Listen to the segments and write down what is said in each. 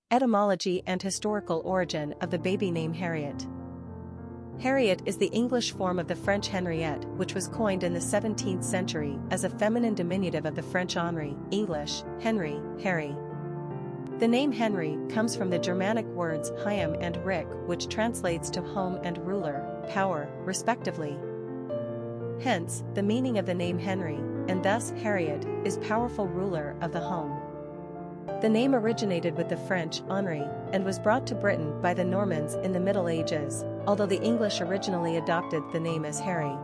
Etymology and historical origin of the baby name Harriet. Harriet is the English form of the French Henriette, which was coined in the 17th century as a feminine diminutive of the French Henri, English, Henri, Harry. The name Henri comes from the Germanic words haim and rick, which translates to home and ruler, power, respectively. Hence, the meaning of the name Henri, and thus Harriet, is powerful ruler of the home. The name originated with the French Henri and was brought to Britain by the Normans in the Middle Ages, although the English originally adopted the name as Harry.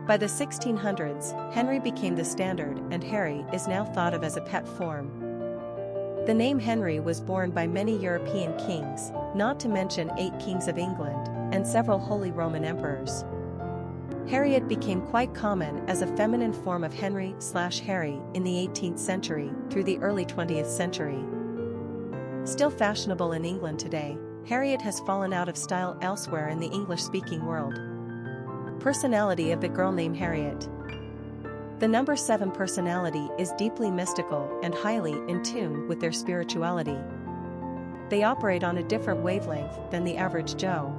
By the 1600s, Henri became the standard and Harry is now thought of as a pet form. The name Henri was borne by many European kings, not to mention 8 kings of England, and several Holy Roman emperors. Harriet became quite common as a feminine form of Henry/Harry in the 18th century through the early 20th century. Still fashionable in England today, Harriet has fallen out of style elsewhere in the English-speaking world. Personality of the girl named Harriet. The number 7 personality is deeply mystical and highly in tune with their spirituality. They operate on a different wavelength than the average Joe.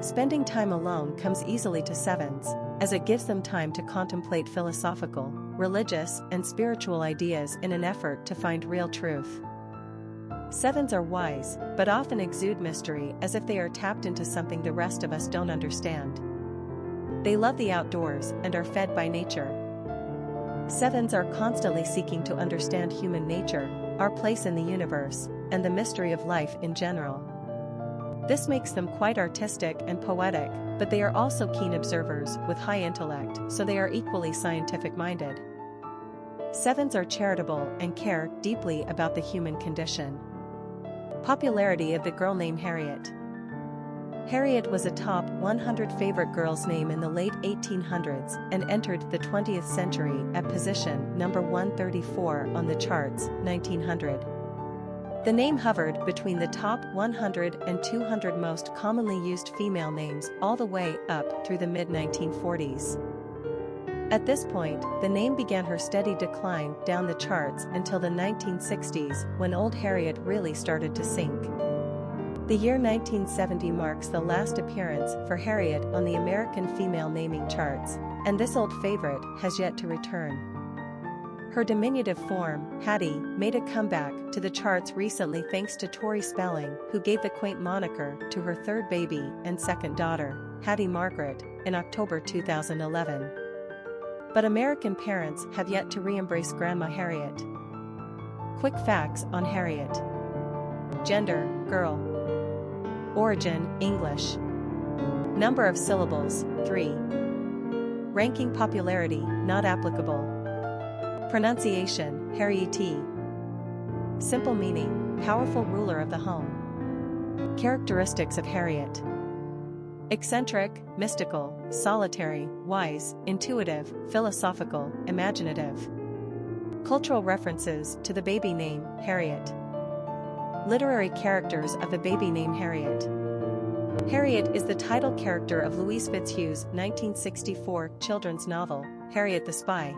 Spending time alone comes easily to 7s, as it gives them time to contemplate philosophical, religious, and spiritual ideas in an effort to find real truth. 7s are wise, but often exude mystery as if they are tapped into something the rest of us don't understand. They love the outdoors and are fed by nature. 7s are constantly seeking to understand human nature, our place in the universe, and the mystery of life in general. This makes them quite artistic and poetic, but they are also keen observers with high intellect, so they are equally scientific-minded. 7s are charitable and care deeply about the human condition. Popularity of the girl named Harriet. Harriet was a top 100 favorite girls' name in the late 1800s and entered the 20th century at position number 134 on the charts, 1900. The name hovered between the top 100 and 200 most commonly used female names all the way up through the mid-1940s. At this point, the name began her steady decline down the charts until the 1960s, when Old Harriet really started to sink. The year 1970 marks the last appearance for Harriet on the American female naming charts, and this old favorite has yet to return. Her diminutive form, Hattie, made a comeback to the charts recently thanks to Tori Spelling, who gave the quaint moniker to her third baby and second daughter, Hattie Margaret, in October 2011. But American parents have yet to re-embrace Grandma Harriet. Quick facts on Harriet. Gender, girl. Origin, English. Number of syllables, 3. Ranking popularity, not applicable. Pronunciation, Harriet. Simple meaning, powerful ruler of the home. Characteristics of Harriet. Eccentric, mystical, solitary, wise, intuitive, philosophical, imaginative. Cultural references to the baby name, Harriet. Literary characters of the baby name Harriet. Harriet is the title character of Louise Fitzhugh's 1964 children's novel, Harriet the Spy.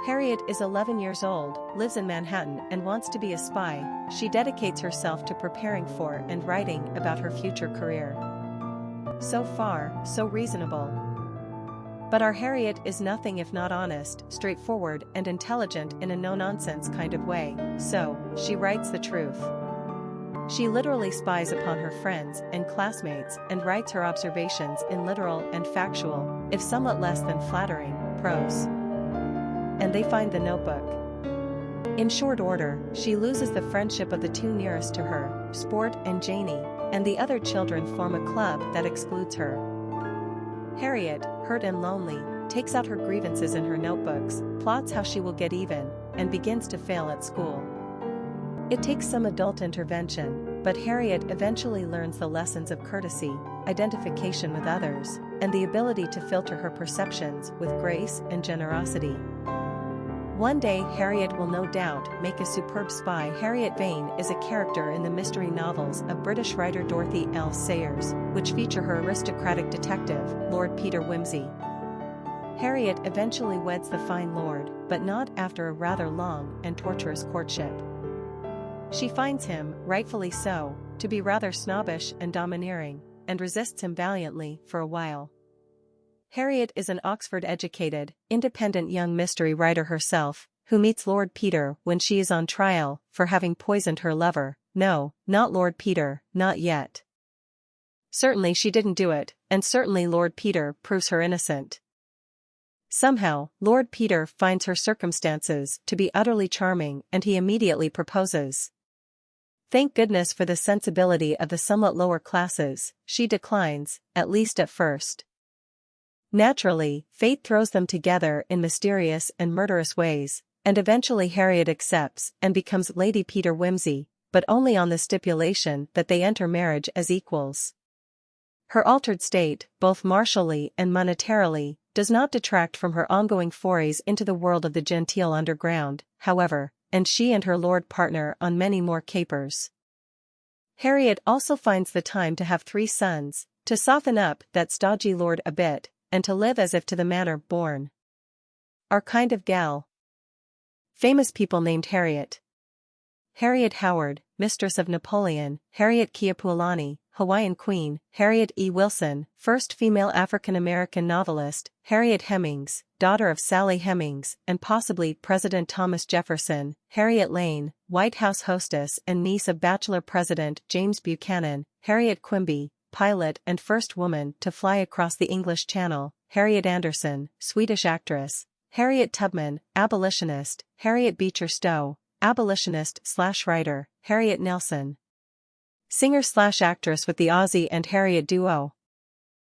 Harriet is 11 years old, lives in Manhattan and wants to be a spy. She dedicates herself to preparing for and writing about her future career. So far, so reasonable. But our Harriet is nothing if not honest, straightforward and intelligent in a no-nonsense kind of way, so she writes the truth. She literally spies upon her friends and classmates and writes her observations in literal and factual, if somewhat less than flattering, prose. And they find the notebook. In short order, she loses the friendship of the 2 nearest to her, Sport and Janie, and the other children form a club that excludes her. Harriet, hurt and lonely, takes out her grievances in her notebooks, plots how she will get even, and begins to fail at school. It takes some adult intervention, but Harriet eventually learns the lessons of courtesy, identification with others, and the ability to filter her perceptions with grace and generosity. One day Harriet will no doubt make a superb spy. Harriet Vane is a character in the mystery novels of British writer Dorothy L. Sayers, which feature her aristocratic detective, Lord Peter Wimsey. Harriet eventually weds the fine lord, but not after a rather long and torturous courtship. She finds him, rightfully so, to be rather snobbish and domineering, and resists him valiantly for a while. Harriet is an Oxford-educated, independent young mystery writer herself, who meets Lord Peter when she is on trial for having poisoned her lover. No, not Lord Peter, not yet. Certainly she didn't do it, and certainly Lord Peter proves her innocent. Somehow, Lord Peter finds her circumstances to be utterly charming and he immediately proposes. Thank goodness for the sensibility of the somewhat lower classes, she declines, at least at first. Naturally, fate throws them together in mysterious and murderous ways, and eventually Harriet accepts and becomes Lady Peter Wimsey, but only on the stipulation that they enter marriage as equals. Her altered state, both martially and monetarily, does not detract from her ongoing forays into the world of the genteel underground, however, and she and her lord partner on many more capers. Harriet also finds the time to have 3 sons, to soften up that stodgy lord a bit, and to live as if to the manner born. Our kind of gal. Famous people named Harriet. Harriet Howard, mistress of Napoleon, Harriet Keopuolani, Hawaiian Queen, Harriet E. Wilson, first female African-American novelist, Harriet Hemings, daughter of Sally Hemings and possibly President Thomas Jefferson, Harriet Lane, White House hostess and niece of Bachelor President James Buchanan, Harriet Quimby, pilot and first woman to fly across the English Channel, Harriet Anderson, Swedish actress, Harriet Tubman, abolitionist, Harriet Beecher Stowe, abolitionist/writer, Harriet Nelson, singer/actress with the Ozzie and Harriet duo.